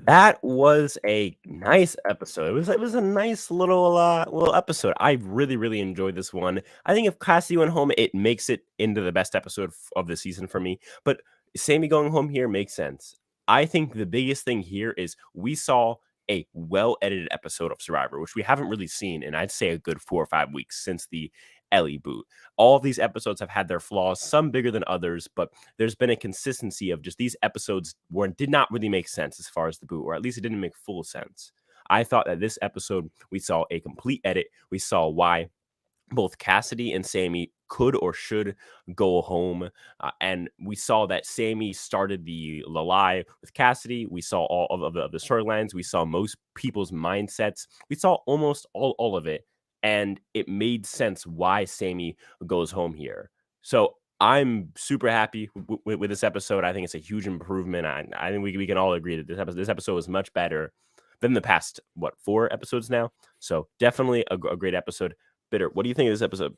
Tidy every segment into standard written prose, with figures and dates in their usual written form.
That was a nice episode. It was a nice little episode. I really enjoyed this one. I think if Cassidy went home, it makes it into the best episode of the season for me. But Sammy going home here makes sense. I think the biggest thing here is we saw a well-edited episode of Survivor, which we haven't really seen in I'd say a good 4 or 5 weeks since the Ellie boot. All of these episodes have had their flaws, some bigger than others, but there's been a consistency of just these episodes did not really make sense as far as the boot, or at least it didn't make full sense. I thought that this episode, we saw a complete edit. We saw why both Cassidy and Sammy could or should go home. And we saw that Sammy started the lie with Cassidy. We saw all of the storylines. We saw most people's mindsets. We saw almost all of it. And it made sense why Sammy goes home here. So I'm super happy with this episode. I think it's a huge improvement. I think we can all agree that this episode was much better than the past, 4 episodes now. So definitely a great episode. Bitter, what do you think of this episode?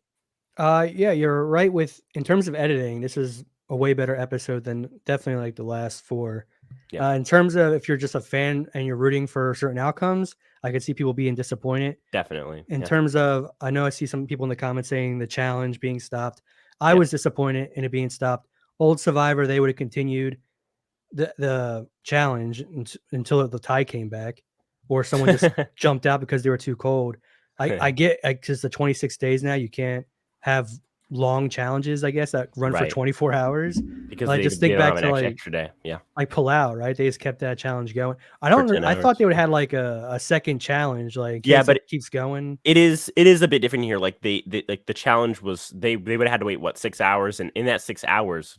Yeah, you're right. In terms of editing, this is a way better episode than definitely like the last 4. Yeah. In terms of if you're just a fan and you're rooting for certain outcomes, I could see people being disappointed. Definitely. In terms of, I know I see some people in the comments saying the challenge being stopped. I was disappointed in it being stopped. Old Survivor, they would have continued the challenge until the tie came back, or someone just jumped out because they were too cold. I get, because the 26 days now, you can't have long challenges, I guess, that run for 24 hours. Because I just think back to like extra day. Yeah. Like Palau, right? They just kept that challenge going. I thought they would have had like a second challenge, like but it keeps going. It is a bit different here. Like they like the challenge was they would have had to wait 6 hours, and in that 6 hours,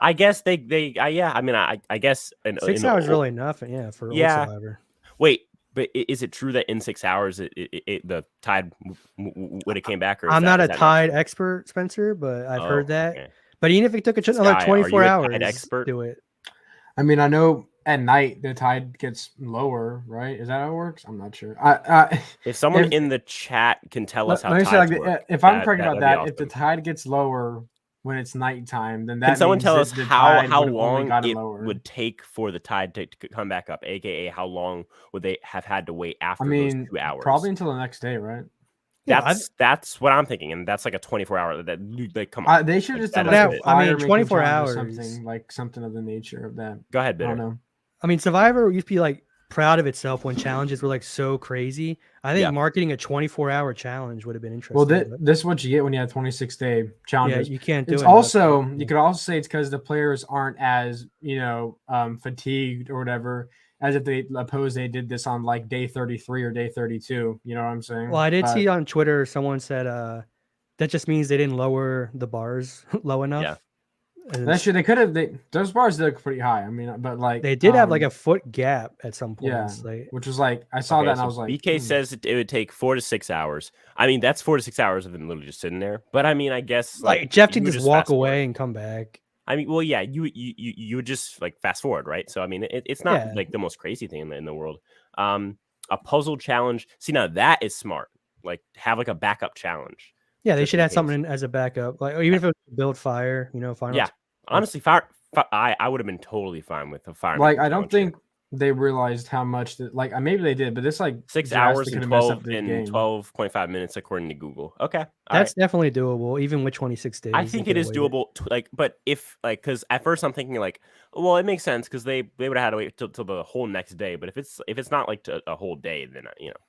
I guess I guess 6 hours really enough, for Old Survivor. Wait, but is it true that in 6 hours the tide would have came back? Or I'm not a tide expert, Spencer, but I've heard that. Okay. But even if it took another 24 hours, expert? do it. I mean, I know at night the tide gets lower, right? Is that how it works? I'm not sure. If someone in the chat can tell us how tides work, if I'm correct about that, awesome. If the tide gets lower when it's nighttime, then that can someone tell us how long it lower. would take for the tide to come back up, aka how long would they have had to wait after those 2 hours? Probably until the next day, right? That's what I'm thinking, and that's like a 24-hour. That come on, they should just done like I mean, 24 hours, something of the nature of that. Go ahead, Bitter. I don't know. I mean, Survivor used to be like proud of itself when challenges were like so crazy. I think marketing a 24-hour challenge would have been interesting. Well, this is what you get when you have 26-day challenges. Yeah, you can't do it. Also, you could also say it's because the players aren't as fatigued or whatever as if they did this on like day 33 or day 32. You know what I'm saying? Well, I did see on Twitter someone said that just means they didn't lower the bars low enough. Yeah. That's true. They could have. Those bars look pretty high. I mean, but like they did have like a foot gap at some points. Yeah, which was like I saw that and I was like, BK says it would take 4 to 6 hours. I mean, that's 4 to 6 hours of them literally just sitting there. But I mean, I guess like Jeff can just walk away and come back. I mean, well, yeah, you would just like fast forward, right? So I mean, it's not like the most crazy thing in the world. A puzzle challenge. See, now that is smart. Like have like a backup challenge. Yeah, they should have something as a backup. Like even if it was build fire, final. Yeah. Honestly, I would have been totally fine with the fire. Like, I don't think they realized how much that. Like, maybe they did, but it's like 6 hours and 12.5 minutes according to Google. Okay, that's definitely doable, even with 26 days. I think it is doable. But if because at first I'm thinking like, well, it makes sense because they would have had to wait till the whole next day. But if it's not like a whole day, then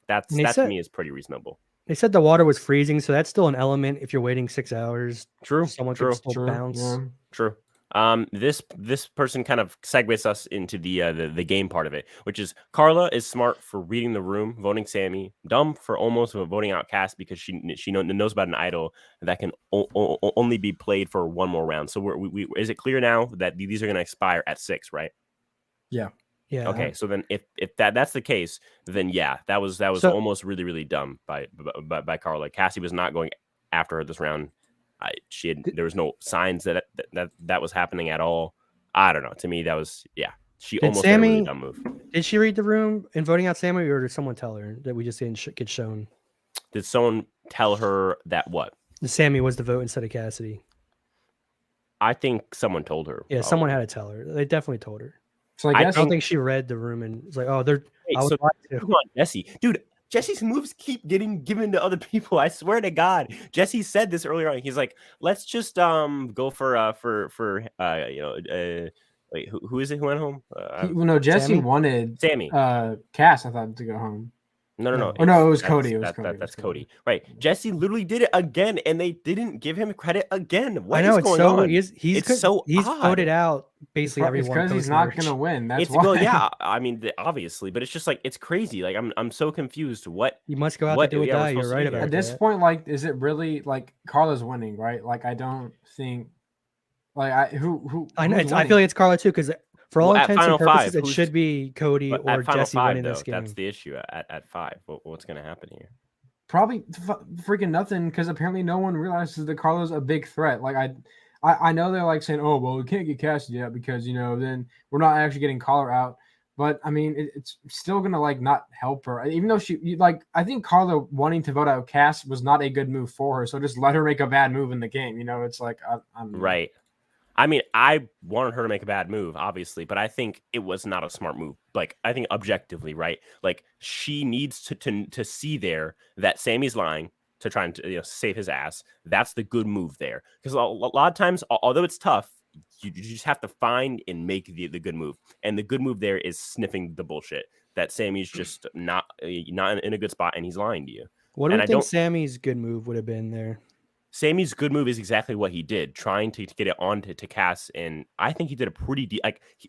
that to me is pretty reasonable. They said the water was freezing, so that's still an element. If you're waiting 6 hours, true. Someone can still bounce. Yeah. True. This person kind of segues us into the game part of it, which is Carla is smart for reading the room, voting Sammy, dumb for almost voting out Cass because she knows about an idol that can only be played for one more round. So we is it clear now that these are going to expire at 6, right? Yeah. Yeah. Okay. So then if that's the case, then yeah, that was almost really dumb by Carla. Cassie was not going after her this round. There was no signs that was happening at all. I don't know. To me, that was she almost made a really dumb move. Did she read the room in voting out Sammy, or did someone tell her that we just didn't get shown? Did someone tell her that what? The Sammy was the vote instead of Cassidy. I think someone told her. Yeah, someone had to tell her. They definitely told her. So I I guess I don't think she read the room and it's like, oh, they're. Wait, I was so lied to. come on, Jesse, dude. Jesse's moves keep getting given to other people. I swear to God, Jesse said this earlier on. He's like, let's just go wait, who is it who went home? well, no, Jesse Sammy? wanted Sammy. Cass, I thought, to go home. No. No. Oh no, it was that's- Cody. It was that- Cody. that's Cody. Right. Jesse literally did it again, and they didn't give him credit again. What I know is it's going so on? he's It's so he's odd. voted out basically It's everyone. because he's not going to win. That's It's why. well, yeah. I mean, obviously, but it's just like it's crazy. Like I'm so confused. What? You must go out What- to do or yeah, we're die. You're supposed to right be about here. At this that. point, like, is it really like Carla's winning, right? Like, I don't think, like, who I know. who's It's, I winning? feel like it's Carla too, because for all Well, at intents and Final Five, purposes, it who's- should be Cody But or at Final Jesse Five, winning though, this game. that's the issue. At 5, what's going to happen here? Probably freaking nothing, because apparently no one realizes that Carla's a big threat. Like I know they're like saying, oh well, we can't get Cassidy yet because then we're not actually getting Carla out. But I mean, it's still gonna like not help her, even though I think Carla wanting to vote out Cass was not a good move for her. So just let her make a bad move in the game. It's like I'm Right. I mean, I wanted her to make a bad move, obviously, but I think it was not a smart move. Like, I think objectively, right? Like, she needs to see there that Sammy's lying to try and save his ass. That's the good move there. Because a lot of times, although it's tough, you just have to find and make the good move. And the good move there is sniffing the bullshit that Sammy's just not in a good spot and he's lying to you. What do and you I think don't- Sammy's good move would have been there? Sammy's good move is exactly what he did, trying to get it on to Cass, and I think he did a pretty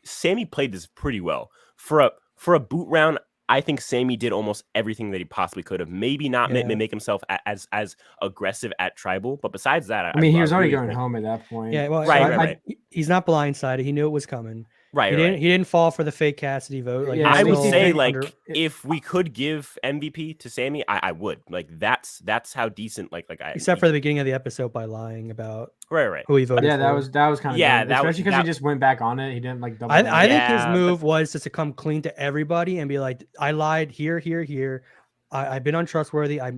Sammy played this pretty well for a boot round. I think Sammy did almost everything that he possibly could have. Maybe not make himself as aggressive at tribal, but besides that, I mean, he was already really going think- home at that point. Yeah, well, Right. He's not blindsided. He knew it was coming. Right, He didn't fall for the fake Cassidy vote. Like, Yeah, he's I would still say like under- if we could give MVP to Sammy, I would. Like that's how decent except for the beginning of the episode by lying about right. who he voted Yeah, for. that was kind of Yeah, dumb, especially because that- he just went back on it. He didn't like double. I down. think his Yeah, move was just to come clean to everybody and be like, I lied here. I've been untrustworthy. I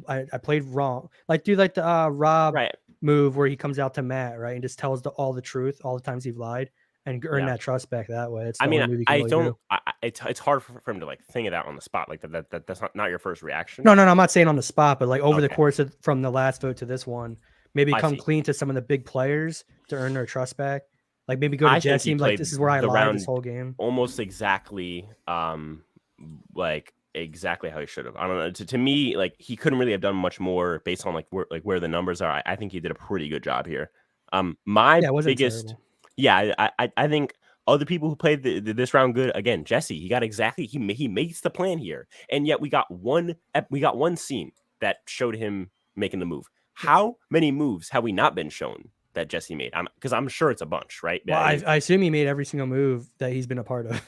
played wrong. Like do like the Rob Right. move where he comes out to Matt, right, and just tells all the truth, all the times he's lied, and earn Yeah. that trust back that way. It's the I only mean, move he can I really don't. do. It's hard for him to like think of that on the spot. Like that's not your first reaction. No, I'm not saying on the spot, but like over the Okay. course of from the last vote to this one, maybe I come see. clean to some of the big players to earn their trust back. Like maybe go to I think Jesse he and be like, played this is where I the lied round this whole game. Almost exactly, exactly how he should have. I don't know. To me, like he couldn't really have done much more based on where the numbers are. I think he did a pretty good job here. My Yeah, it wasn't biggest, terrible. yeah, I think other people who played this round good. Again, Jesse, he got exactly he makes the plan here, and yet we got one scene that showed him making the move. How many moves have we not been shown that Jesse made? Because I'm sure it's a bunch, right? Well, Yeah, I assume he made every single move that he's been a part of.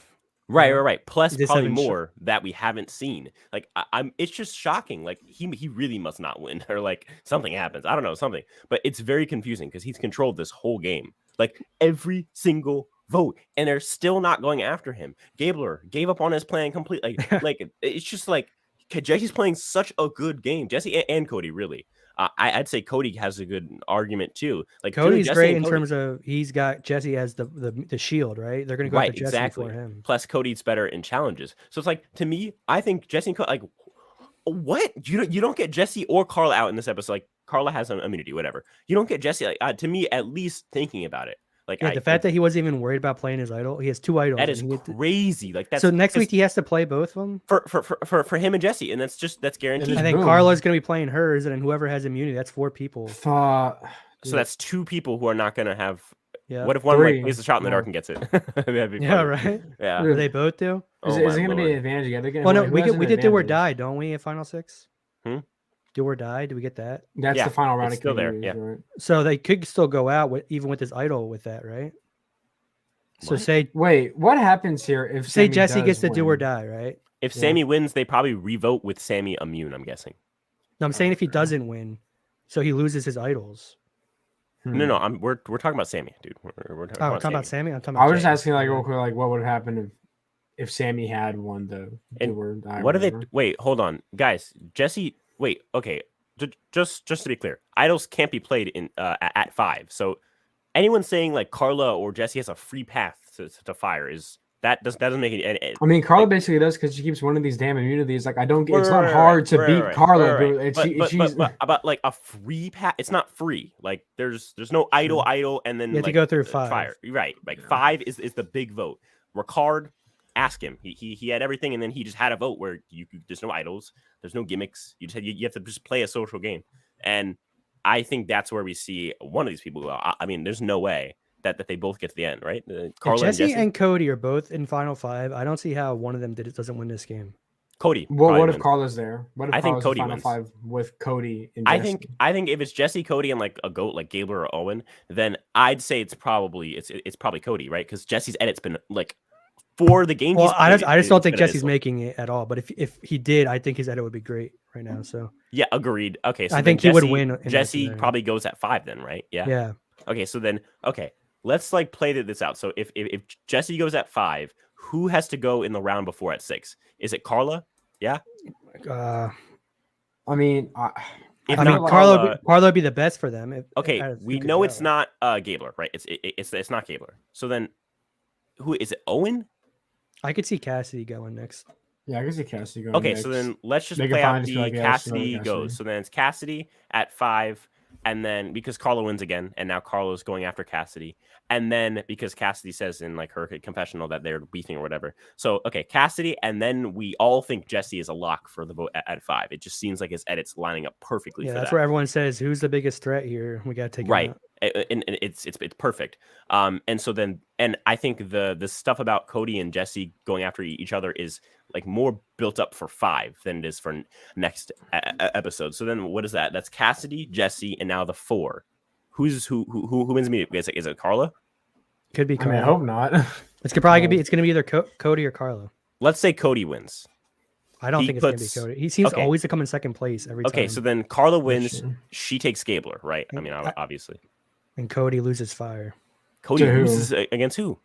Right. Plus, He just probably haven't more that we haven't seen. Like, I'm. It's just shocking. Like, he really must not win, or like something happens. I don't know something, but it's very confusing because he's controlled this whole game, like every single vote, and they're still not going after him. Gabler gave up on his plan completely. Like, it's just like Jesse's playing such a good game. Jesse and Cody really. I'd say Cody has a good argument too. Like Cody's Jesse great and in Cody- terms of he's got Jesse as the shield, right? They're going to go Right, after Jesse exactly. for him. Plus, Cody's better in challenges. So it's like, to me, I think Jesse and Cody, like, what? You don't get Jesse or Carla out in this episode. Like, Carla has an immunity, whatever. You don't get Jesse, like, to me, at least thinking about it. Like, Yeah, the fact that he wasn't even worried about playing his idol. He has 2 idols. that is and he gets- crazy. Like, that's so next just week he has to play both of them. for him and Jesse, and that's guaranteed. I think boom. Carla's going to be playing hers, and then whoever has immunity, that's 4 people. Thought. So that's 2 people who are not gonna have. Yeah. What if one Three. like plays the shot in the Yeah. dark and gets it? That'd be Yeah, funny. right. Yeah. Do they both do? Is Oh it my going to be lord. an advantage again? They're gonna- Well, no, who we has did. an We did do or advantage? die, don't we? In final 6. Hmm? Do or die. Did we get that? That's Yeah, the final round. it's it still can there, use, yeah. right? So they could still go out even with his idol with that, right? So What? say Wait, what happens here if say Sammy Jesse does gets to do or win? die, right? If Yeah. Sammy wins, they probably revote with Sammy immune. I'm guessing. No, I'm saying if he Okay. doesn't win, so he loses his idols. No. We're talking about Sammy, dude. We're Oh, talking we're about talking about Sammy. Sammy. I'm talking I about. was just Jesse. asking, like, real quick, like, what would happen if Sammy had won the And do or die? What are they? whatever? Wait, hold on, guys. Jesse. Wait. Okay. Just to be clear, idols can't be played in at 5. So anyone saying like Carla or Jesse has a free path to fire That doesn't make any. I mean, Carla like, basically does because she keeps winning these damn immunities. Like I don't get. Right, It's right, not right, hard to right, beat right, Carla, right, but right. it's she's. But like a free pass, it's not free. Like there's no idle, and then You have to like go through 5. fire. Right, like Yeah. 5 is the big vote. Ricard, ask him. He had everything, and then he just had a vote where there's no idols, there's no gimmicks. You have to just play a social game, and I think that's where we see one of these people go. I mean, there's no way that they both get to the end, right? Carla If Jesse and Jesse. and Cody are both in Final 5, I don't see how one of them doesn't win this game. Cody. Well, probably what if wins. Carla's there? What if I think Carla's Cody in Final wins. 5 with Cody and Jesse? I think if it's Jesse, Cody, and like a goat like Gabler or Owen, then I'd say it's probably Cody, right? Because Jesse's edit's been like for the game. Well, he's I played, just don't it's think been Jesse's abysmal. making it at all. But if he did, I think his edit would be great right now. So Yeah, agreed. Okay, so I then think he would Jesse- win in that Jesse scenario. probably goes at 5 then, right? Yeah. yeah, Okay, so then let's like play this out. So if Jesse goes at 5, who has to go in the round before at 6? Is it Carla? Yeah. I mean, If I not mean, Carla- Carlo would be the best for them. Okay, as we who could know go. it's not Gabler, right? It's not Gabler. So then, who is it? Owen? I could see Cassidy going next. yeah, I guess it Cassidy going Okay, next. so then let's just They can play out find the us, I guess, Cassidy Cassidy. goes. So then it's Cassidy at 5, and then because Carla wins again, and now Carla's going after Cassidy, and then because Cassidy says in like her confessional that they're beefing or whatever. So okay, Cassidy, and then we all think Jesse is a lock for the vote at 5. It just seems like his edits lining up perfectly Yeah, for that's that. where everyone says who's the biggest threat here. We got to take him Right. out. And it's perfect. And so then, and I think the stuff about Cody and Jesse going after each other is like more built up for 5 than it is for next episode. So then, what is that? That's Cassidy, Jesse, and now the 4. Who wins me? Is it Carla? Could be I mean, I Carlo. hope not. It's probably No. it's gonna be either Cody or Carlo. Let's say Cody wins. I don't He think puts- it's gonna be Cody. He seems okay. always to come in second place every time. Okay, so then Carla wins. Sure. She takes Gabler, right? I mean, obviously. and Cody loses fire. Cody To who? loses against who?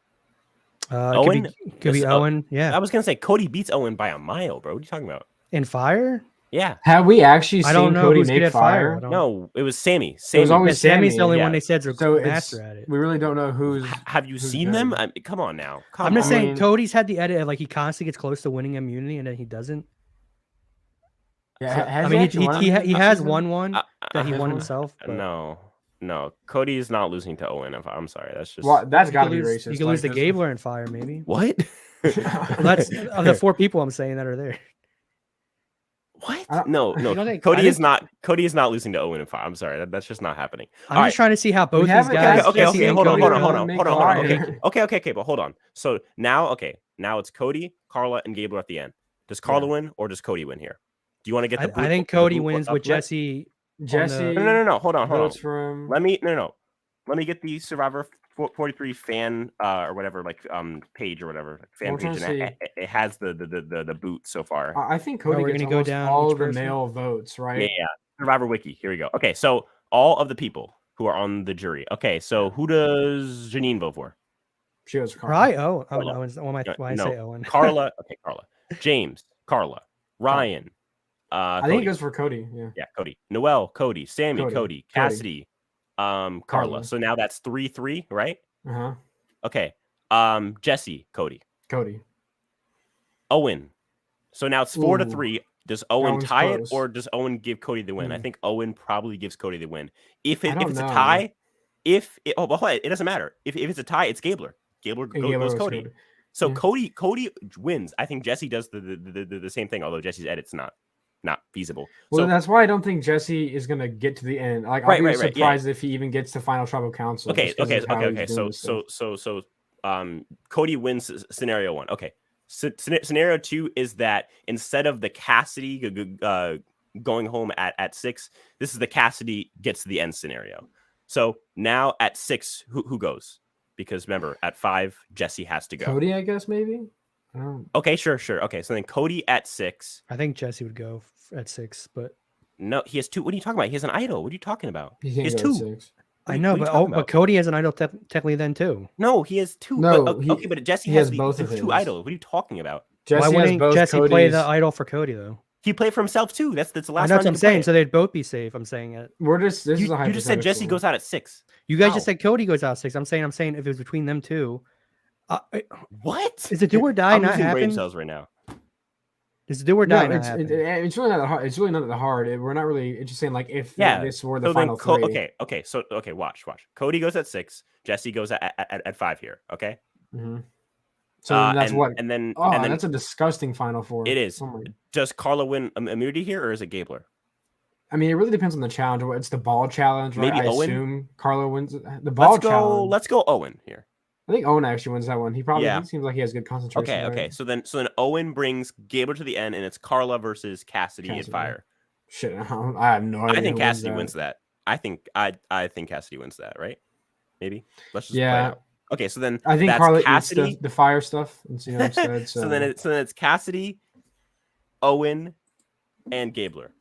Could be This- Owen. Yeah, I was gonna say Cody beats Owen by a mile, bro. What are you talking about? in fire. Yeah. Have we actually I don't seen know Cody who's good make at fire. I fire? don't- No, it was Sammy. It was Sammy. always Yeah, Sammy's the only yeah. one they said's a So master at it. we really don't know who's. Have you who's seen good. them? Come on now. Come I'm just on. saying mean- Cody's had the edit of, like he constantly gets close to winning immunity and then he doesn't. Yeah, So, has I mean, he actually won he a has season? won one Uh, that he has won one? himself. but No. Cody is not losing to Owen. I'm sorry. That's just Well, that's he got could to be lose- racist. He could lose to like, Gabler in fire, maybe. what? Well, that's of the 4 people I'm saying that are there. What? I don't- No. You don't think- Cody I is not. Cody is not losing to Owen in fire. I'm sorry. That's just not happening. I'm All just trying to see how both these haven't guys. got- Okay. Jesse and Hold on. Cody Hold are on. going. Hold on. make Hold on. Hold on. fire. Okay. But hold on. So now it's Cody, Carla, and Gabler at the end. Does Carla win or does Cody win here? Do you want to get the? I think the Cody boot wins up with list? Jesse. Jesse. No. Hold on. votes from. Let me get the Survivor 43 fan or whatever page or whatever fan We're trying page, to and it has the boot so far. I think Oh, Cody we're gets gonna go almost down all each the person? male votes, right? Yeah. Survivor Wiki. Here we go. Okay, so all of the people who are on the jury. Okay, so who does Janine vote for? She was Probably Owen. Oh, Carla. Owen's, why I No, say Owen? Carla. Okay, Carla. James. Carla. Ryan. I think Cody. it goes for Cody. Yeah. Yeah, Cody. Noel. Cody. Sammy. Cody. Cody. Cassidy. Carla. Carla. So now that's 3-3, right? Uh huh. Okay. Jesse. Cody. Cody. Owen. So now it's 4-3. Does Owen Owen's tie close. it or does Owen give Cody the win? I Hmm. think Owen probably gives Cody the win. If I don't it's a know. tie, it doesn't matter. If it's a tie, it's Gabler. Gabler And goes Gabler was Cody. Cody. So Yeah. Cody wins. I think Jesse does the same thing, although Jesse's edit's not feasible. Well, So that's why I don't think Jesse is gonna get to the end. Like, I'll Right, be right, right, yeah. surprised if he even gets to final tribal council. okay. just 'cause of how he's doing So this stuff. Cody wins scenario 1. Okay. Scenario 2 is that instead of the Cassidy going home at 6, this is the Cassidy gets to the end scenario. So now at 6, who goes? Because remember, at 5, Jesse has to go. Cody, I guess maybe. I don't. Okay, sure. Okay, so then Cody at 6. I think Jesse would go at 6, but No, he has 2. What are you talking about? He has an idol. What are you talking about? He He can't has go 2. to 6. What I are you- know, what are you but talking but about? Cody has an idol technically then too. No, he has 2. No, Okay, but Jesse he has, has both of the 2 his. idols. What are you talking about? Jesse Why has wouldn't both Jesse play Cody's. the idol for Cody though? He played for himself too. That's the I last know what round I'm you can saying. play So they'd both be safe. I'm saying it. We're just. This it. is a You just said Jesse hypothetical. goes out at 6. You guys How? just said Cody goes out 6. I'm saying if it was between them two, What? Is it do or die I'm not losing brain happen? cells right now. Does do or die No, not happen? it's really not that hard. It's really not that hard. We're not really. It's just saying like if Yeah. this were the So then, final three. okay. So watch. Cody goes at 6. Jesse goes at 5 here. Okay. Mm-hmm. So then that's what. And then That's a disgusting final four. it is. Oh my- Does Carla win immunity here, or is it Gabler? I mean, it really depends on the challenge. It's the ball challenge, right? Maybe I Owen? assume Carla wins the ball challenge. Let's go Owen here. I think Owen actually wins that one. He probably Yeah. he seems like he has good concentration. Okay. right? So then Owen brings Gabler to the end, and it's Carla versus Cassidy at Cassidy. fire. Shit, I have no idea. I think who Cassidy that. wins that. I think Cassidy wins that, right? Maybe. Let's just play it Yeah, out. Okay, so then I think that's Carla Cassidy. eats the fire stuff instead. So then it's Cassidy, Owen, and Gabler.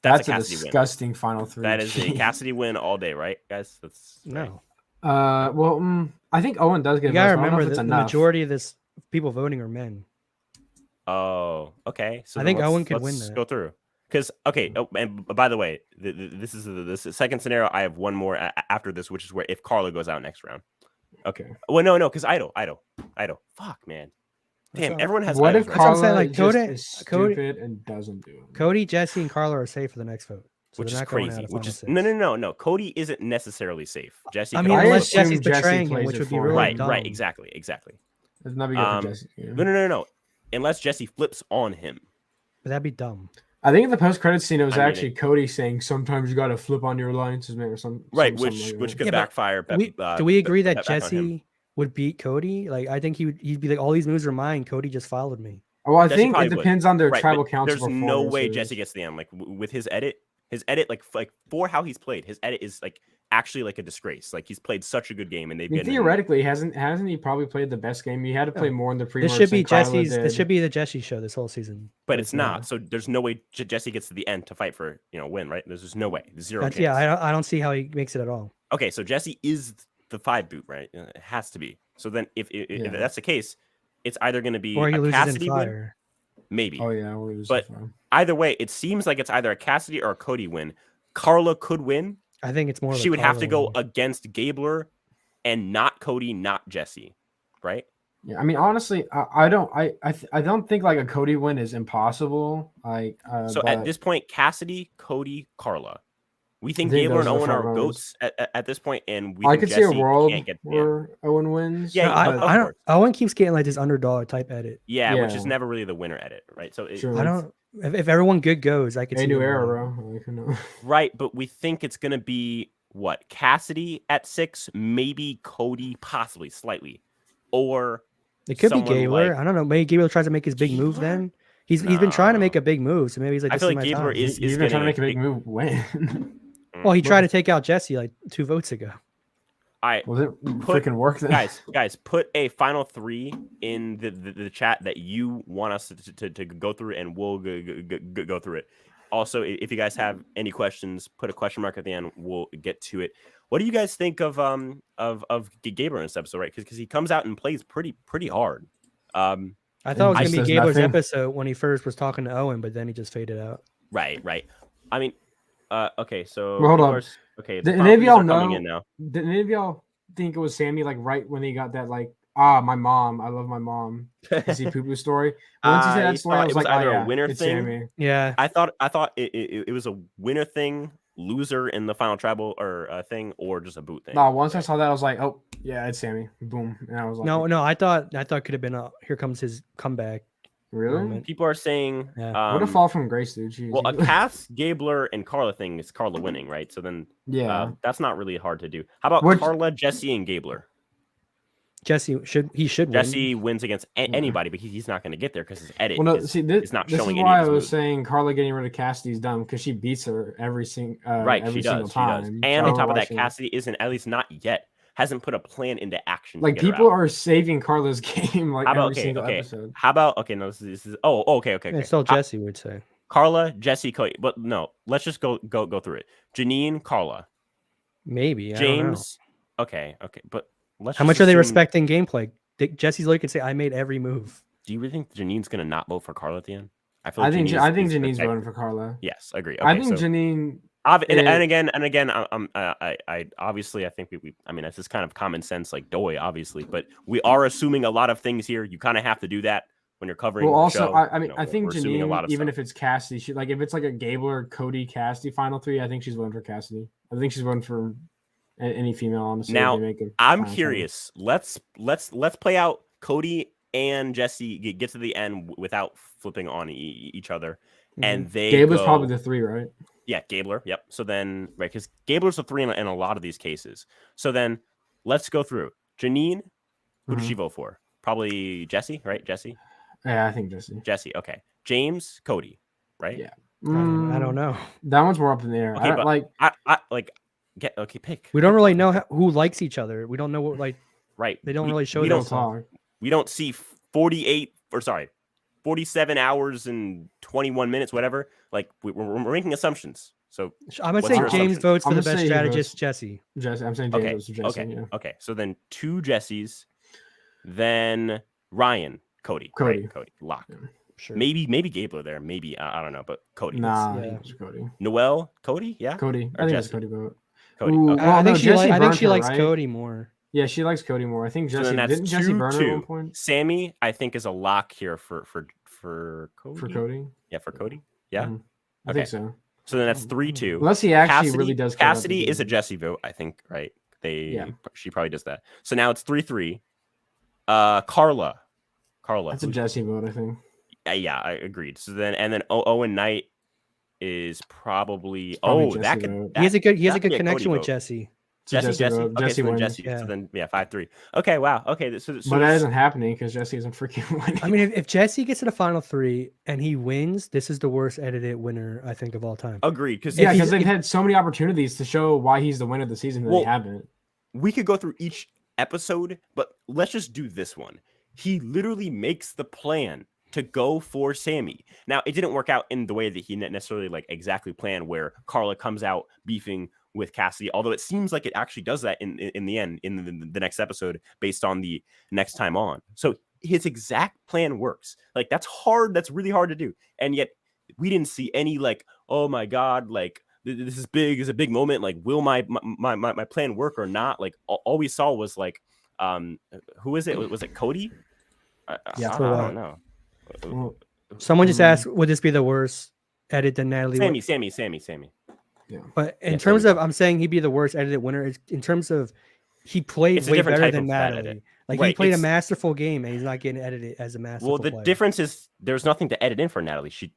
that's a Cassidy win. disgusting final three. That is a Jeez. Cassidy win all day, right, guys? That's right. No. Well, I think Owen does get. You gotta votes. I don't know remember if it's that the enough. majority of this people voting are men. Oh, okay. So I then think Owen could win let's that. go through. Because and by the way, this is the second scenario. I have one more after this, which is where if Carla goes out next round. Okay. Well, no, because Idol. Fuck, man. Damn, all- everyone has. What idols if right what I'm Carla saying, like, just Cody- is Cody- stupid and doesn't do it? Cody, Jesse, and Carla are safe for the next vote. So which they're is not going crazy. out of Which final is six. no. Cody isn't necessarily safe. Jesse. I could mean, also unless flip. assume Jesse's Jesse betraying him, plays which it would be for really him. right, dumb. exactly. It's not be good for Jesse. Yeah. No. Unless Jesse flips on him. But that'd be dumb. I think in the post-credit scene, it was I mean, actually Cody saying, "Sometimes you got to flip on your alliances, man," or something. Right, something which like that. could Yeah, but backfire. Do we agree that back on him. Jesse would beat Cody? Like, I think he'd be like, all these moves are mine. Cody just followed me. Well, I Jesse think it probably would. depends on their Right, tribal but council. there's no way performances. Jesse gets to the end. Like with his edit, like for how he's played, his edit is like actually like a disgrace. Like he's played such a good game, and they've I mean, been theoretically, hasn't he probably played the best game? He had to play more in the pre. This should be Jesse's. This should be the Jesse show this whole season. but it's not. Yeah. So there's no way Jesse gets to the end to fight for win, right? There's just no way. Zero That's, chance. yeah, I don't see how he makes it at all. Okay, so Jesse is the 5 boot, right? It has to be. So then if Yeah. that's the case, it's either going to be Or he a loses Cassidy in win, fire. maybe. Oh yeah, we was But- either way, it seems like it's either a Cassidy or a Cody win. Carla could win. I think it's more. Of a She would have to Carla go win. against Gabler and not Cody, not Jesse, right? yeah. I mean, honestly, I don't think like a Cody win is impossible. Like, So at this point, Cassidy, Cody, Carla. We think I think Gabler and those are the Owen are front goats at this point, and we I think could Jesse see a world can't get where Owen wins. Yeah, No, I, of I don't. course. Owen keeps getting like this underdog type edit. which is Yeah. never really the winner edit, right? So Sure. I don't. If everyone good goes, I could A see new him era, winning. bro. Like, who knows? right, but we think it's gonna be what Cassidy at 6, maybe Cody, possibly slightly, or It could be someone Gabler. like- I don't know. Maybe Gabler tries to make his big move. Gabler? Then he's been trying to make No. a big move. So maybe he's like, I this feel is like my Gabler time. is He's been trying to make a getting big move. When? Well, he tried to take out Jesse like 2 votes ago. All right, Was it freaking work then? guys, put a final 3 in the chat that you want us to go through, and we'll go through it. Also, if you guys have any questions, put a question mark at the end. We'll get to it. What do you guys think of Gabler in this episode? Right, because he comes out and plays pretty hard. I thought it was Ice gonna be does Gabler's nothing. episode when he first was talking to Owen, but then he just faded out. Right. I mean, okay. So Well, hold of on. course- Okay, Did the any of properties y'all are coming know- in now. Did any of y'all think it was Sammy like right when he got that like my mom, I love my mom, see poo poo story? Once he said I that story, I thought was it was like, either oh, a yeah, winner it's thing. Sammy. Yeah, I thought it was a winner thing, loser in the final tribal or thing, or just a boot thing. No, once I saw that, I was like, oh yeah, it's Sammy. Boom, and I was like, no. I thought could have been a here comes his comeback. really? moment. People are saying, Yeah. What a fall from grace, dude. Jeez. well, a Cass, Gabler, and Carla thing is Carla winning, right? So then, yeah. that's not really hard to do. How about Which- Carla, Jesse, and Gabler? Jesse should win. Jesse wins against anybody, but he's not going to get there because his edit Well, no, is see, this, it's not this is showing any why of I his was moves. saying Carla getting rid of Cassidy's dumb because she beats her every single right. every She single does. time. And So on top of why that, should- Cassidy isn't, at least not yet, hasn't put a plan into action. to like get her people out. are saving Carla's game like How about every single episode. How about no? This is okay. Yeah, still Jesse would say. Carla, Jesse, Cody. But no, let's just go through it. Janine, Carla, Maybe I don't know. James. Okay, but let's. How just much are they assume- respecting gameplay? Jesse's lawyer can say, "I made every move." Do you really think Janine's gonna not vote for Carla at the end? feel I think Janine I is think the Janine's type- voting for Carla. Yes, I agree. I Okay, think so Janine And again, I obviously I think we I mean, that's just kind of common sense, like Doi, obviously, but we are assuming a lot of things here. You kind of have to do that when you're covering. Well, the also, show. I mean, You know, I think we're assuming a lot Janine, of even stuff. if it's Cassidy, she like if it's like a Gabler, Cody, Cassidy final three, I think she's voting for Cassidy. I think she's voting for any female. Honestly, Now, if they make a I'm final seven. curious. Let's play out Cody and Jesse get to the end without flipping on each other, and they Gabler's go, probably the three, right? Yeah, Gabler. Yep. So then, right, because Gabler's the three in a lot of these cases. So then, let's go through. Janine, who does she vote for? Probably Jesse, right? Jesse. Yeah, I think Jesse. Jesse. Okay. James, Cody, right? Yeah. I don't know. That one's more up in the air. Okay, I don't, but like I like get okay. Pick. We don't really know who likes each other. We don't know what Right. They don't really show we that don't stuff. talk. We don't see 47 hours and 21 minutes, whatever. Like we're making assumptions. So I'm gonna what's say your James assumption? votes for I'm the gonna best say he strategist, votes- Jesse. Jesse. I'm saying James Okay. goes to Jesse. Okay. Yeah. Okay. So then 2 Jessies, then Ryan, Cody. Cody. Right? Cody. Lock. Yeah. Sure. Maybe Gabler there. Maybe I don't know, but Cody. Nah, Yeah. it's Cody. Noel, Cody. Yeah. Cody. Or I think it's Jesse? Cody vote. Cody. Ooh, Okay. well, I think no, she Jesse I think burnt she her, likes right? Cody more. Yeah, she likes Cody more. I think So Jesse then that's didn't Jesse burn her at 2-2. one point Sammy, I think, is a lock here for Cody. for Cody. Yeah, for Cody. Yeah. Mhm. I Okay. think so. So then that's 3-2. Unless he actually really does. care about the Cassidy is a game. Jesse vote, I think, right? Yeah. She probably does that. So now it's 3-3. Carla. That's a who- Jesse vote, I think. yeah, I agreed. So then Owen Knight is probably probably that Jesse could vote. He has a good that'd be a connection Cody with vote. Jesse. It's a Jesse. vote. Okay, so then wins. Jesse. Yeah. So then 5-3. Okay, wow. Okay, so But that isn't happening because Jesse isn't freaking winning. I mean, if Jesse gets to the final 3 and he wins, this is the worst edited winner I think of all time. agreed. Because yeah, if because he's- they've had so many opportunities to show why he's the winner of the season and Well, they haven't. we could go through each episode, but let's just do this one. He literally makes the plan to go for Sammy. Now, it didn't work out in the way that he necessarily like exactly planned, where Carla comes out beefing with Cassidy, although it seems like it actually does that in the end, in the next episode, based on the next time on. So his exact plan works. Like that's hard. That's really hard to do. And yet we didn't see any like, oh my God, like this is big, is a big moment. Like, will my plan work or not? Like all we saw was like, who is it? Was it Cody? Yeah, I for what? don't know. Well, Someone just asked, would this be the worst edit than Natalie? Sammy. But in Yeah, terms Sammy. of, I'm saying he'd be the worst edited winner. In terms of, he played It's a way different better type than of bad edit. Natalie. Like he Right, played a it's- masterful game, and he's not getting edited as a masterful Well, the player. difference is there's nothing to edit in for Natalie. She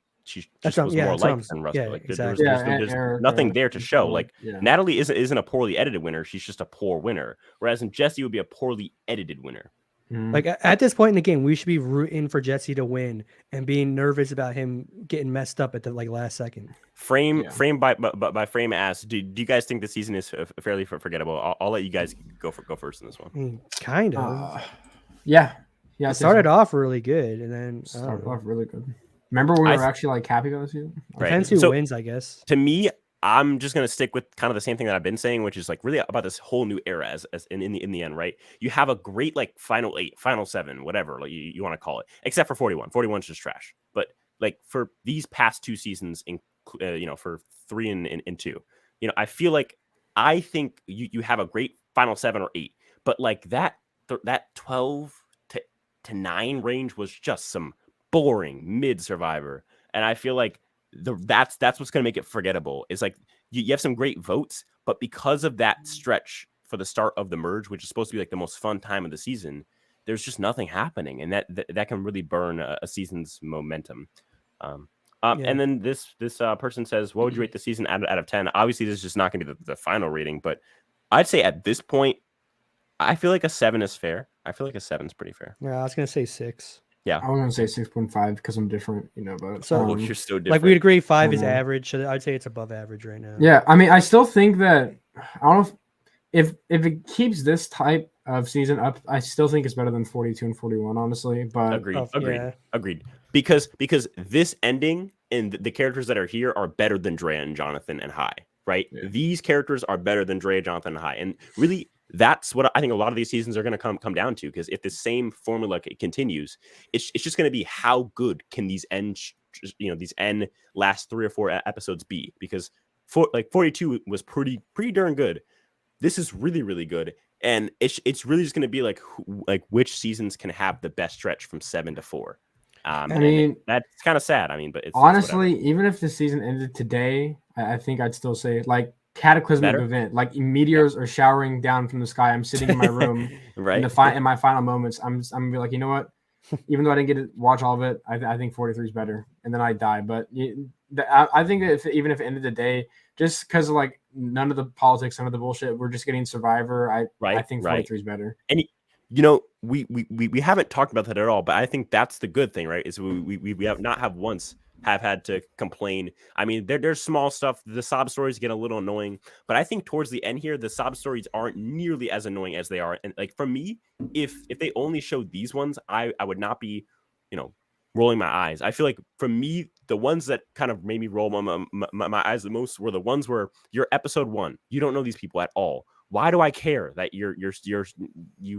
That's just what- was yeah, more that's what liked I'm- than Russell. yeah, Like exactly. there's Eric, nothing there to show. Like yeah. Natalie isn't a poorly edited winner. She's just a poor winner. Whereas in Jesse would be a poorly edited winner. Mhm. Like at this point in the game, we should be rooting for Jesse to win and being nervous about him getting messed up at the last second. Frame Yeah. by frame asks, do you guys think the season is fairly forgettable? I'll let you guys go first in this one. I mean, kind of. Yeah. Yeah. It started off really good, and then I don't Started know. off really good. Remember when we I were th- actually like happy about the season? Right. Depends who So- wins, I guess. To me, I'm just gonna stick with kind of the same thing that I've been saying, which is like really about this whole new era as in the end, right? You have a great like final 8, final 7, whatever like you want to call it, except for 41. 41's just trash. But like for these past 2 seasons, for 3 and 2, I feel like I think you have a great final 7 or 8, but like that 12 to 9 range was just some boring mid Survivor, and I feel like that's what's going to make it forgettable. Is like you have some great votes, but because of that stretch for the start of the merge, which is supposed to be like the most fun time of the season, there's just nothing happening, and that can really burn a season's momentum. And then this person says, what would you rate the season out of 10? Obviously, this is just not going to be the final rating, but I'd say at this point, I feel like a 7 is fair. I feel like a 7 is pretty fair. Yeah, I was gonna say 6. I was gonna say 6.5 because I'm different, but So- Oh, you're so different. Like we'd agree, 5 is Mhm. average. So I'd say it's above average right now. yeah. I mean, I still think that I don't know if it keeps this type of season up, I still think it's better than 42 and 41, honestly. But Agreed. Oh, yeah. Agreed. Because this ending and the characters that are here are better than Drea and Jonathan and Hai, right? Yeah. These characters are better than Drea, Jonathan, and Hai. And really, that's what I think a lot of these seasons are going to come down to. Because if the same formula continues, it's just going to be how good can these end last 3 or 4 episodes be? Because 42 was pretty darn good. This is really, really good. And it's really just going to be like which seasons can have the best stretch from 7 to 4. I mean, that's kind of sad. I mean, but it's honestly, even if the season ended today, I think I'd still say like cataclysmic event, like meteors are showering down from the sky. I'm sitting in my room, right? In my final moments, I'm gonna be like, you know what? Even though I didn't get to watch all of it, I think 43 is better, and then I die. But I think that even if it ended the day, just because of like none of the politics, none of the bullshit, we're just getting Survivor. I think 43 is better. And you know, we haven't talked about that at all, but I think that's the good thing, right? Is we have not had to complain. I mean, there's small stuff. The sob stories get a little annoying, but I think towards the end here, the sob stories aren't nearly as annoying as they are. And like for me, if they only showed these ones, I would not be, rolling my eyes. I feel like for me, the ones that kind of made me roll my eyes the most were the ones where you're episode 1. You don't know these people at all. Why do I care that you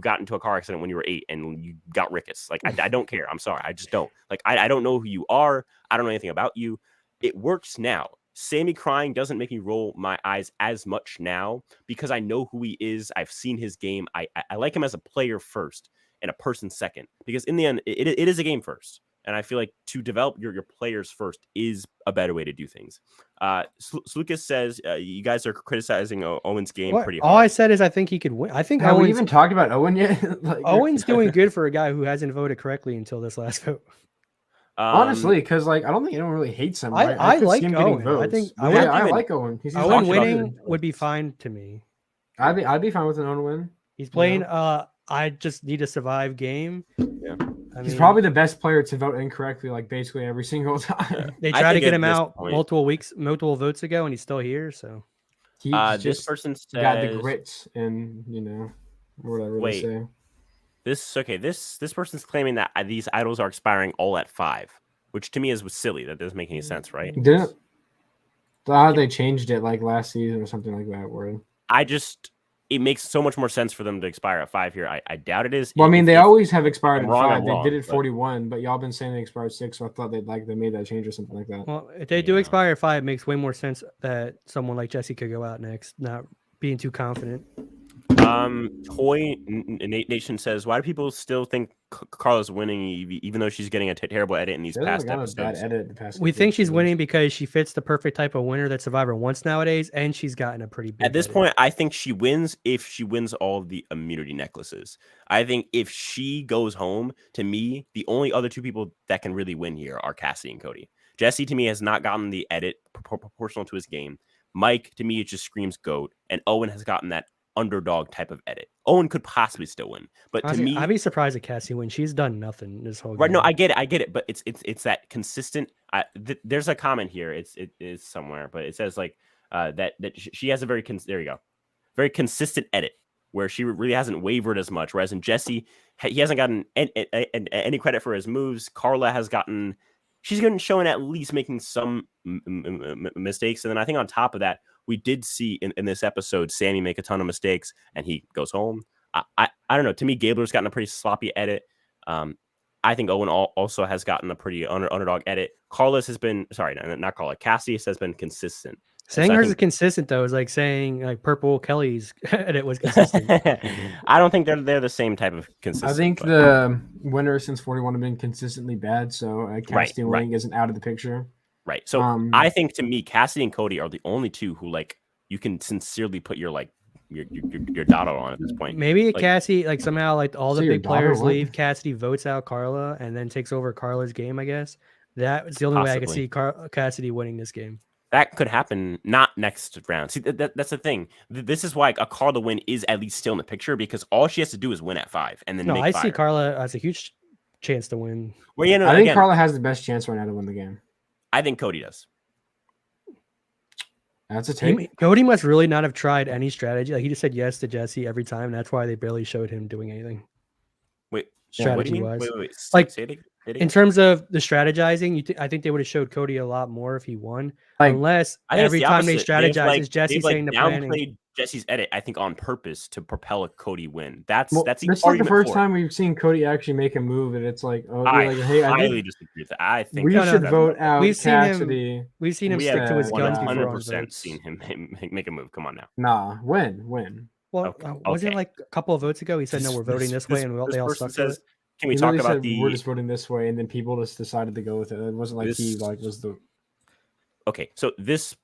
got into a car accident when you were 8 and you got rickets? Like, I don't care. I'm sorry. I just don't. Like, I don't know who you are. I don't know anything about you. It works now. Sammy crying doesn't make me roll my eyes as much now because I know who he is. I've seen his game. I like him as a player first and a person second, because in the end, it is a game first. And I feel like to develop your players first is a better way to do things. Lucas says you guys are criticizing Owen's game pretty hard. All I said is I think he could win. I think have we even talked about Owen yet? Like, Owen's doing good for a guy who hasn't voted correctly until this last vote. Honestly, because like I don't think anyone really hates him. Right? I like Owen. I think I like Owen. Owen winning would be fine to me. I'd be fine with an Owen win. He's playing. I just need to survive game. Yeah. He's probably the best player to vote incorrectly, like basically every single time. They tried to get him out multiple votes ago, and he's still here. So this person says, got the grits, and whatever they say. This person's claiming that these idols are expiring all at 5, which to me was silly. That doesn't make any sense, right? They changed it like last season or something like that. Where it makes so much more sense for them to expire at 5 here. I doubt it is. Well, I mean, they always have expired at 5. They did it 41, but y'all been saying they expired 6, so I thought they made that change or something like that. Well, if they do expire at 5, it makes way more sense that someone like Jesse could go out next, not being too confident. Toy Nation says, why do people still think Carla's winning even though she's getting a terrible edit in these past episodes? We think she's winning because she fits the perfect type of winner that Survivor wants nowadays, and she's gotten a pretty big At this point, I think she wins if she wins all of the immunity necklaces. I think if she goes home, to me, the only other 2 people that can really win here are Cassie and Cody. Jesse, to me, has not gotten the edit proportional to his game. Mike, to me, it just screams GOAT. And Owen has gotten that underdog type of edit. Owen could possibly still win, but to me, I'd be surprised if Cassie wins. She's done nothing this whole game. Right? No, I get it, but it's that consistent. There's a comment here. It is somewhere, but it says like that she has a very consistent edit where she really hasn't wavered as much. Whereas in Jesse, he hasn't gotten any credit for his moves. Carla has gotten. She's going to show at least making some mistakes, and then I think on top of that, we did see in this episode Sammy make a ton of mistakes, and he goes home. I don't know. To me, Gabler's gotten a pretty sloppy edit. I think Owen also has gotten a pretty underdog edit. Carlos has been not Carla. Cassie has been consistent. Saying hers is consistent though is like saying like Purple Kelly's edit was consistent. I don't think they're the same type of consistent. I think the winner since 41 have been consistently bad, so Cassie winning isn't out of the picture. Right. So I think to me, Cassidy and Cody are the only 2 who like you can sincerely put your dot on at this point. Maybe Cassie somehow all the big players leave. Cassidy votes out Carla and then takes over Carla's game. I guess that's the only way I can see Cassidy winning this game. That could happen, not next round. See, that's the thing. This is why a Carla win is at least still in the picture, because all she has to do is win at 5 and then I see Carla as a huge chance to win. Well, I think Carla has the best chance right now to win the game. I think Cody does. That's a take. Cody must really not have tried any strategy. Like he just said yes to Jesse every time. That's why they barely showed him doing anything. Wait, strategy wise. Wait. Like in terms of the strategizing, I think they would have showed Cody a lot more if he won. Unless every time they strategize, is Jesse saying the plan. Jesse's edit, I think, on purpose to propel a Cody win. That's Well, the this is like the argument first for it. time we've seen Cody actually make a move, and it's like, oh, I like, hey, I highly think disagree with that. I think we No, should no. vote out We've seen him- Cassidy. We've seen him we stick have to his instead, guns before on 100% votes. seen him make a move. Come on now. Nah, win. Well, Okay, wasn't okay. it like a couple of votes ago? He said, "No, we're voting this way," and they all person stuck to it. says, "Can we He talk literally about said, we're the?" just voting this way, and then people just decided to go with it. It wasn't like he This- like was the. Okay, so this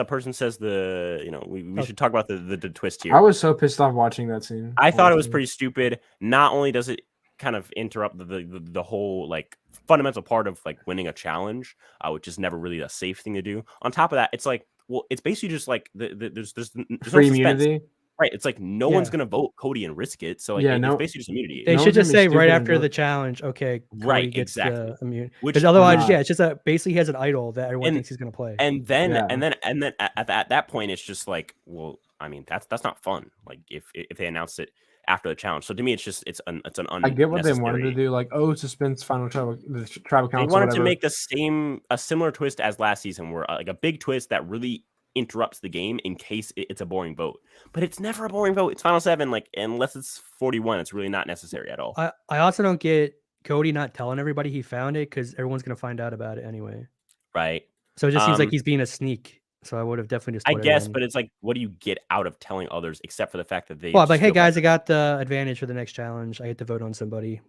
person says we should talk about the twist here. I was so pissed off watching that scene. I thought it was Honestly. pretty stupid. Not only does it kind of interrupt the whole like fundamental part of like winning a challenge, which is never really a safe thing to do. On top of that, it's like, well, it's basically just like there's no free suspense. immunity. Right? It's like no one's Yeah. gonna vote Cody and risk it. So like, Yeah, it's no- basically just immunity. They No should one's just gonna be say right stupid and after vote- the challenge, okay, Cody Right, gets exactly. immune. Which Because otherwise, not. yeah, it's just basically he has an idol that everyone And- thinks he's gonna play. and then Yeah. at that point, it's just like, well, I mean, that's not fun. Like if they announced it after the challenge. So to me, it's an I get what they wanted to unnecessary- do, like suspense final tribal They council. wanted to whatever. make a similar twist as last season, where like a big twist that really interrupts the game in case it's a boring vote. But it's never a boring vote. It's final 7, like unless it's 41, it's really not necessary at all. I also don't get Cody not telling everybody he found it because everyone's gonna find out about it anyway. Right? So it just seems like Um, he's being a sneak. So I would have definitely just. I told guess, everyone. but it's like, what do you get out of telling others except for the fact that they? Well, I'm just like, hey feel guys, better? I got the advantage for the next challenge. I get to vote on somebody.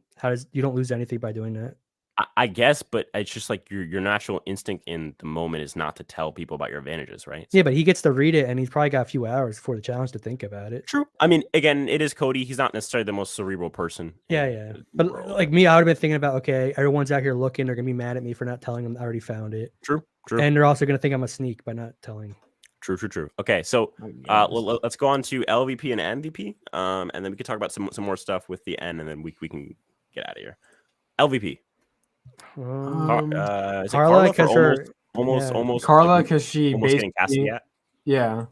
You don't lose anything by doing that? I guess, but it's just like your natural instinct in the moment is not to tell people about your advantages, right? Yeah, but he gets to read it, and he's probably got a few hours before the challenge to think about it. True. I mean, again, it is Cody. He's not necessarily the most cerebral person. Yeah, in yeah. the But world. like me, I would have been thinking about, okay, everyone's out here looking. They're gonna be mad at me for not telling them I already found it, True. and they're also gonna think I'm a sneak by not telling. True. Okay, so let's go on to LVP and MVP, and then we can talk about some more stuff with the N, and then we can get out of here. LVP. Is it Carla, for because her almost Carla, like, because she almost getting Cassidy basically, at. yeah.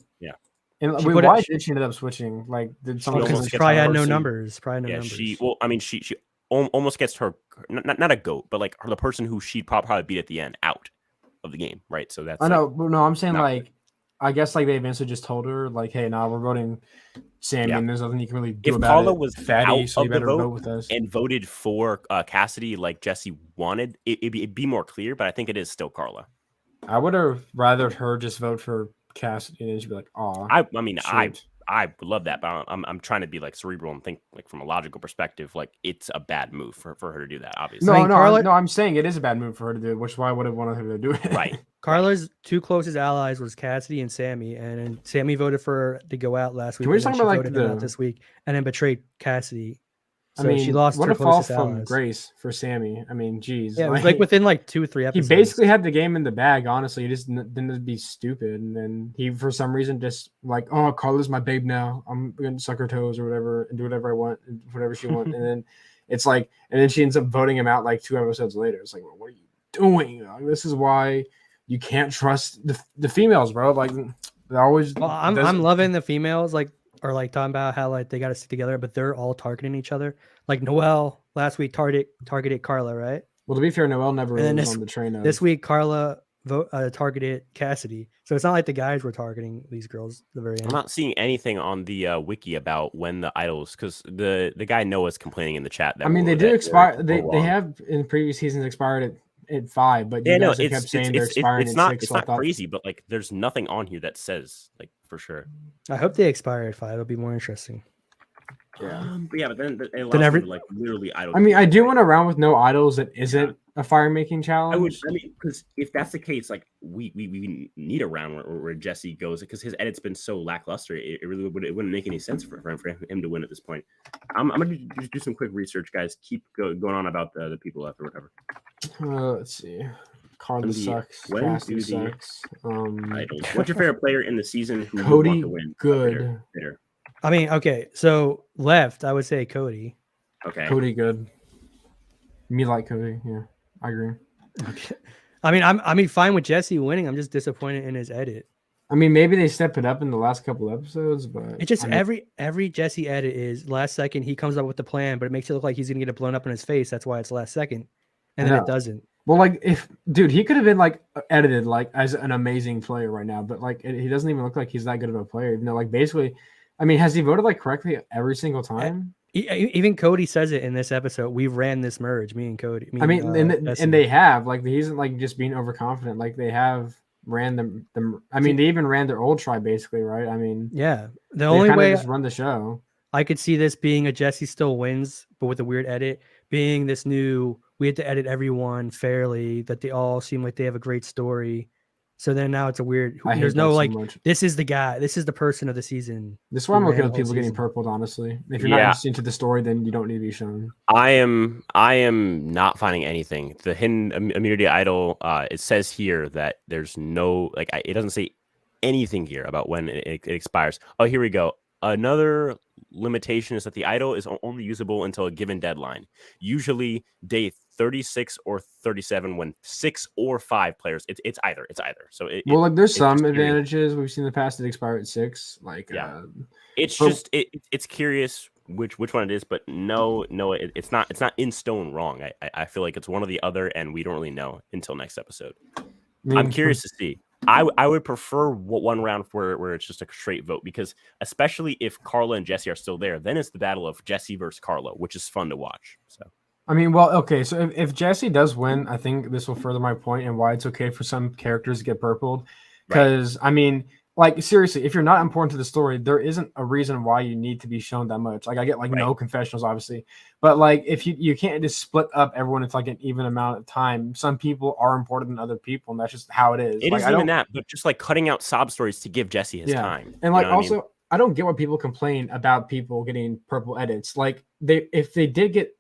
And She wait, put it- why she- did she end up switching? Like, did She someone? almost because gets probably her had no person- numbers. Probably no Yeah, numbers. she almost gets her not a goat, but like the person who she'd probably beat at the end out of the game, right? So that's I know, but no, I'm saying not like, I guess like they eventually just told her like, hey, nah, we're voting Sammy, Yeah. and there's nothing you can really do If about Carla it. was fatty, out so you of the better vote vote with us. and voted for Cassidy like Jesse wanted, it'd be more clear. But I think it is still Carla. I would have rather her just vote for Cassidy, and then she'd be like, "Aw." I mean, shoot. I would love that, but I'm trying to be like cerebral and think like from a logical perspective, like it's a bad move for her to do that. Obviously, No, I mean, Carla- no, I'm saying it is a bad move for her to do it, which is why I would have wanted her to do it. right? Carla's two closest allies was Cassidy and Sammy, and then Sammy voted for her to go out last week. Can we and just then talk about, she like, voted him out the- this week, and then betrayed Cassidy. So I mean, she lost what her a fall closest from allies. grace for Sammy. I mean, geez. Yeah, it was like within like 2-3 he episodes. basically had the game in the bag. Honestly, he just didn't be stupid, and then he for some reason just like, oh, Carla's my babe now. I'm gonna suck her toes or whatever and do whatever I want, and whatever she wants. And then it's like, and then she ends up voting him out like 2 episodes later. It's like, well, what are you doing? Like, this is why you can't trust the females, bro. Like they always. Well, I'm loving the females like are like talking about how like they got to stick together, but they're all targeting each other. Like Noelle last week targeted Carla, right? Well, to be fair, Noelle never And then was on the train. This week Carla targeted Cassidy, so it's not like the guys were targeting these girls at the very I'm end. not seeing anything on the wiki about when the idols, because the guy Noah's complaining in the chat. That I mean, they we're- do that expire. we're They wrong. have in previous seasons expired at 5, but you Yeah, no, guys have it's kept saying they're it's expiring it's at not 6. it's so I not thought- crazy, but like there's nothing on here that says like for sure. I hope they expire at 5. It'll be more interesting. Yeah. But then it allows every- them to, like literally idol. I mean, I do right? want a round with no idols that isn't a fire making challenge. I mean, because if that's the case, like we need a round where Jesse goes, because his edit's been so lackluster. It really wouldn't make any sense for him to win at this point. I'm gonna just do some quick research, guys. Keep going on about the people left or whatever. Let's see. Carla When sucks. when Cassidy do the sucks. Idols. What's your favorite player in the season who would Cody want to win? good. Bitter. I mean, okay, so left, I would say Cody. Okay. Cody good. Me like Cody. Yeah, I agree. I mean, fine with Jesse winning. I'm just disappointed in his edit. I mean, maybe they step it up in the last couple episodes, but It just I mean, every Jesse edit is last second he comes up with the plan, but it makes it look like he's gonna get it blown up in his face. That's why it's last second, and I then know. it doesn't. Well, like if dude, he could have been like edited like as an amazing player right now, but like he doesn't even look like he's that good of a player. Even though like basically, I mean, has he voted like correctly every single time? Even Cody says it in this episode. We ran this merge, me and Cody. I mean, Jesse. and they have like he isn't like just being overconfident. Like they have ran them. I mean, they even ran their old try basically, right? I mean, yeah. The they only kinda way just run the show. I could see this being a Jesse still wins, but with a weird edit, being this new, we had to edit everyone fairly, that they all seem like they have a great story. So then now it's a weird, I hate there's that no so like, much. this is the guy, this is the person of the season. This is why I'm who okay ran with the whole people getting season. purpled. Honestly, if you're not Yeah. interested into the story, then you don't need to be shown. I am not finding anything. The hidden immunity idol. It says here that there's no like. It doesn't say anything here about when it expires. Oh, here we go. Another limitation is that the idol is only usable until a given deadline, usually day 36 or 37. When 6 or 5 players, it's either. So Well, like there's it's some just curious. advantages we've seen in the past that expire at 6. Like, Yeah. It's So- just it's curious which one it is, but no, it's not in stone wrong. I feel like it's one or the other, and we don't really know until next episode. I mean, I'm curious to see. I would prefer one round where it's just a straight vote, because especially if Carla and Jesse are still there, then it's the battle of Jesse versus Carla, which is fun to watch. So I mean, well, okay. So if Jesse does win, I think this will further my point and why it's okay for some characters to get purpled. Because I mean, like seriously, if you're not important to the story, there isn't a reason why you need to be shown that much. Like I get like no confessionals, obviously, but like if you can't just split up everyone into like an even amount of time. Some people are important than other people, and that's just how it is. It like, isn't even that, but just like cutting out sob stories to give Jesse his time. And like You know what I also, mean? I don't get why people complain about people getting purple edits. Like if they did get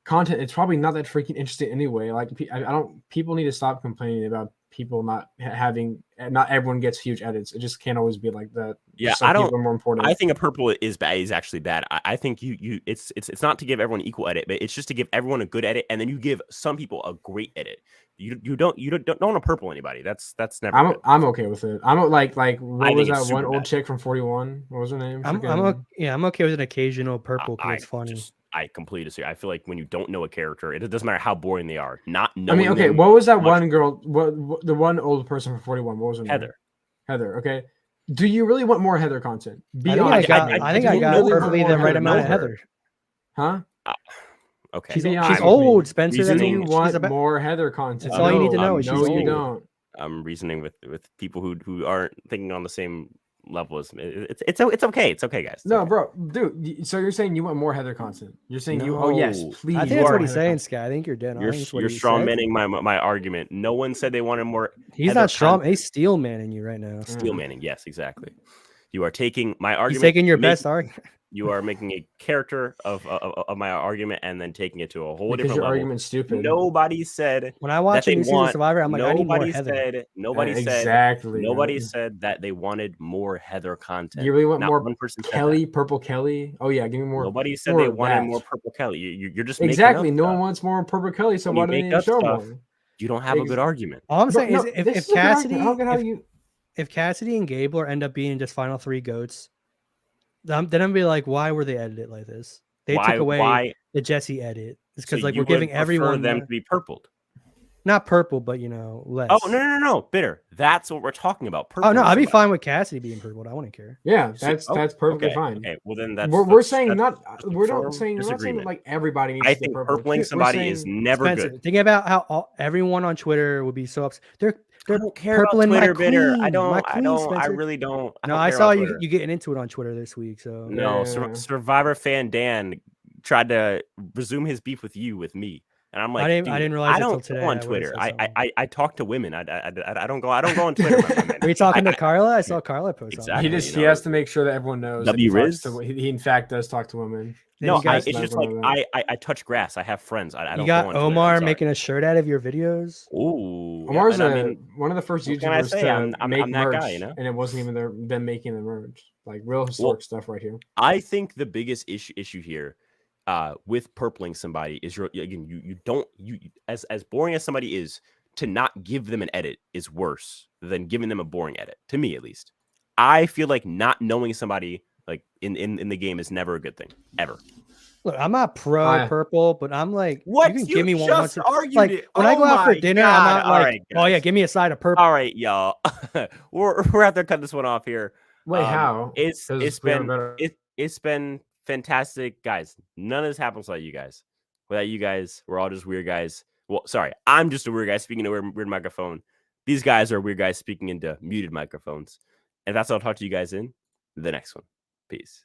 content, it's probably not that freaking interesting anyway. Like I don't. People need to stop complaining about people not having. Not everyone gets huge edits. It just can't always be like that. Yeah, Some I don't. people are more important. I think a purple is bad. Is actually bad. I think it's not to give everyone equal edit, but it's just to give everyone a good edit, and then you give some people a great edit. You don't want to purple anybody. That's never. Good. I'm okay with it. I'm like what was think it's that one super old bad. chick from 41? What was her name? I'm okay with an occasional purple because it's funny. I completely disagree. I feel like when you don't know a character, it doesn't matter how boring they are. Not I knowing. mean, okay. them What was that much- one girl? What the one old person from 41? What was her name? Heather. Heather. Okay. Do you really want more Heather content? Be I think honest. I think I got really want perfectly more the right Heather amount of content. Heather. Huh? Okay. She's Be honest with me. old, Spencer. Reasoning- Do That's you what want she's about. more Heather content? That's all you need to know. I'm She's No, you old. don't. I'm reasoning with people who aren't thinking on the same level as me. It's okay. It's okay, guys. It's No, okay. bro, dude. So you're saying you want more Heather content? You're saying you? Oh yes, No. please. I think You that's are what he's Heather saying, content. Sky. I think you're dead on. I You're think it's what you're he straw said. manning my argument. No one said they wanted more He's Heather not strong. content. He's steel manning you right now. Steel manning. Yes, exactly. You are taking my argument. He's taking your make- best argument. You are making a character of my argument and then taking it to a whole Because different your level. argument's stupid. Nobody said When I watch they a new season of want- Survivor, I'm like, I need more nobody Heather. said nobody said exactly. nobody man. said that they wanted more Heather content. You really want Not more one person said Kelly, that. Purple Kelly? Oh yeah, give me more. Nobody said more they of wanted that. more Purple Kelly. You're just Exactly. Making No up one stuff. wants more Purple Kelly, so When why you do they make up show stuff, more? You don't have a Ex- good argument. All I'm Bro, saying no, is this if is a good argument. Cassidy, I don't get how you. if Cassidy and Gabler end up being just final 3 goats, then I'm gonna be like, why were they edited like this? They took away Why? the Jesse edit. It's So because like you we're giving would prefer everyone them the- to be purpled. not purple, but less. Oh no, bitter. That's what we're talking about. Oh no, Purple I'd be somebody. fine with Cassidy being purple. I wouldn't care. Yeah, So- that's perfectly okay, fine. Okay, well then that's We're saying that's not. just a We're firm not saying. We're not saying disagreement. that, like everybody needs I to get think purple. purpling We're somebody is saying- never Spencer, good. think about how everyone on Twitter would be so upset. They're I don't care about purpling my Twitter bitter. queen, I don't. my I queen, don't. I Spencer. really don't. No, don't I care saw about you Twitter. getting into it on Twitter this week. So No, Yeah. Survivor fan Dan tried to resume his beef with me, and I'm like, I didn't dude, realize I it till don't today. go I on would've Twitter. said something. I talk to women. I don't go on Twitter. my man. Were you talking I- to Carla? I saw Carla post on Exactly. that. He has to make sure that everyone knows. that W he talks Riz? to- he in fact does talk to women. Then No, you guys, it's just like I touch grass. I have friends. I don't you go got on Twitter. I'm Omar sorry. making a shirt out of your videos. Ooh, Omar's and I mean, one of the first what can I YouTubers say? to I'm make that merch, guy, you know? and it wasn't even them making the merch. Like real historic stuff right here. I think the biggest issue here with purpling somebody is you don't as boring as somebody is, to not give them an edit is worse than giving them a boring edit, to me at least. I feel like not knowing somebody like in the game is never a good thing, ever. Look, I'm not pro I- purple, but I'm like, What? you can You give me one just once. argued Like it. when I Oh go out for my dinner, I'm God. not All like, right, oh yeah, guys. give me a side of purple. All right, y'all. we're out there cut this one off here. Wait, how? It's 'Cause we have a better- it's been fantastic, guys. None of this happens without you guys. Without you guys, we're all just weird guys. Well, sorry, I'm just a weird guy speaking to a weird microphone. These guys are weird guys speaking into muted microphones. And that's all. I'll talk to you guys in the next one. Peace.